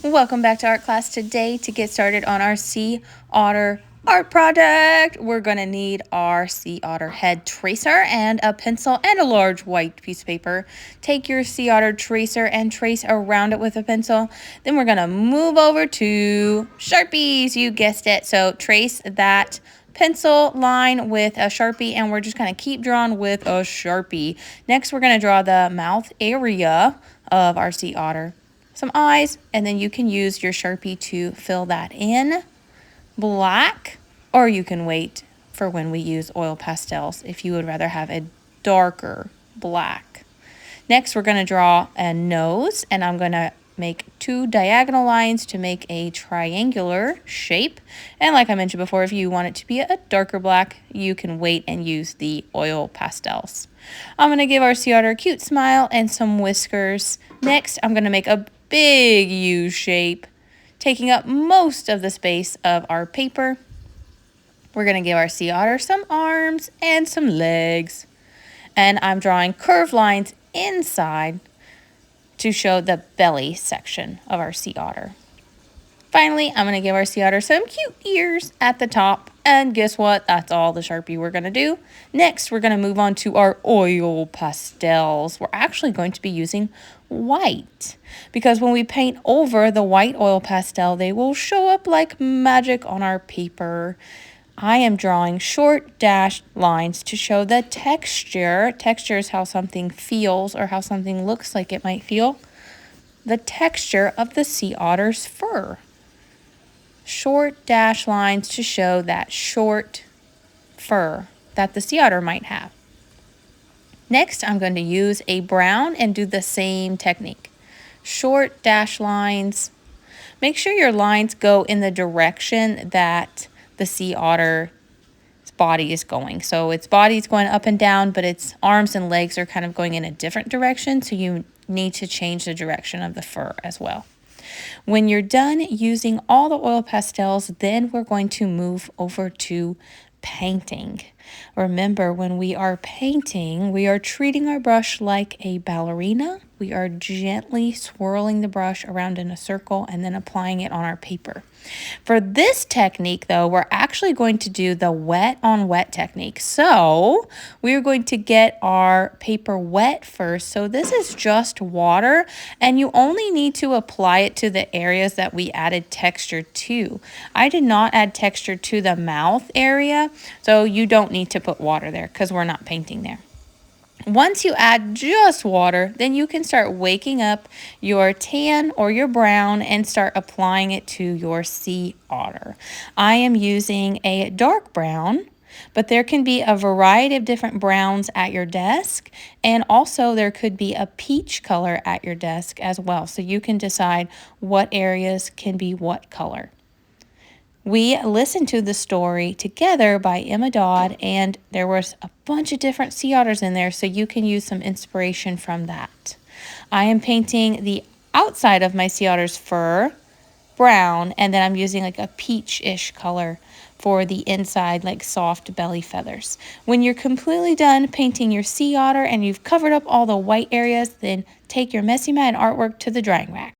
Welcome back to art class. Today, to get started on our sea otter art project, we're going to need our sea otter head tracer and a pencil and a large white piece of paper. Take your sea otter tracer and trace around it with a pencil. Then we're going to move over to Sharpies. You guessed it. So trace that pencil line with a Sharpie, and we're just going to keep drawing with a Sharpie. Next, we're going to draw the mouth area of our sea otter. Some eyes, and then you can use your Sharpie to fill that in black, or you can wait for when we use oil pastels if you would rather have a darker black. Next, we're going to draw a nose, and I'm going to make 2 diagonal lines to make a triangular shape. And like I mentioned before, if you want it to be a darker black, you can wait and use the oil pastels. I'm going to give our sea otter a cute smile and some whiskers. Next, I'm going to make a big U shape, taking up most of the space of our paper. We're going to give our sea otter some arms and some legs. And I'm drawing curved lines inside to show the belly section of our sea otter. Finally, I'm going to give our sea otter some cute ears at the top. And guess what? That's all the Sharpie we're going to do. Next, we're going to move on to our oil pastels. We're actually going to be using white, because when we paint over the white oil pastel, they will show up like magic on our paper. I am drawing short dashed lines to show the texture. Texture is how something feels, or how something looks like it might feel. The texture of the sea otter's fur. Short dash lines to show that short fur that the sea otter might have. Next, I'm going to use a brown and do the same technique. Short dash lines. Make sure your lines go in the direction that the sea otter's body is going. So its body is going up and down, but its arms and legs are kind of going in a different direction. So you need to change the direction of the fur as well. When you're done using all the oil pastels, then we're going to move over to painting. Remember, when we are painting, we are treating our brush like a ballerina. We are gently swirling the brush around in a circle and then applying it on our paper. For this technique, though, we're actually going to do the wet on wet technique. So we're going to get our paper wet first. So this is just water, and you only need to apply it to the areas that we added texture to. I did not add texture to the mouth area, so you don't need to put water there because we're not painting there. Once you add just water, then you can start waking up your tan or your brown and start applying it to your sea otter. I am using a dark brown, but there can be a variety of different browns at your desk, and also there could be a peach color at your desk as well. So you can decide what areas can be what color. We listened to the story together by Emma Dodd, and there was a bunch of different sea otters in there, so you can use some inspiration from that. I am painting the outside of my sea otter's fur brown, and then I'm using like a peach-ish color for the inside, like soft belly feathers. When you're completely done painting your sea otter and you've covered up all the white areas, then take your Messy Mad artwork to the drying rack.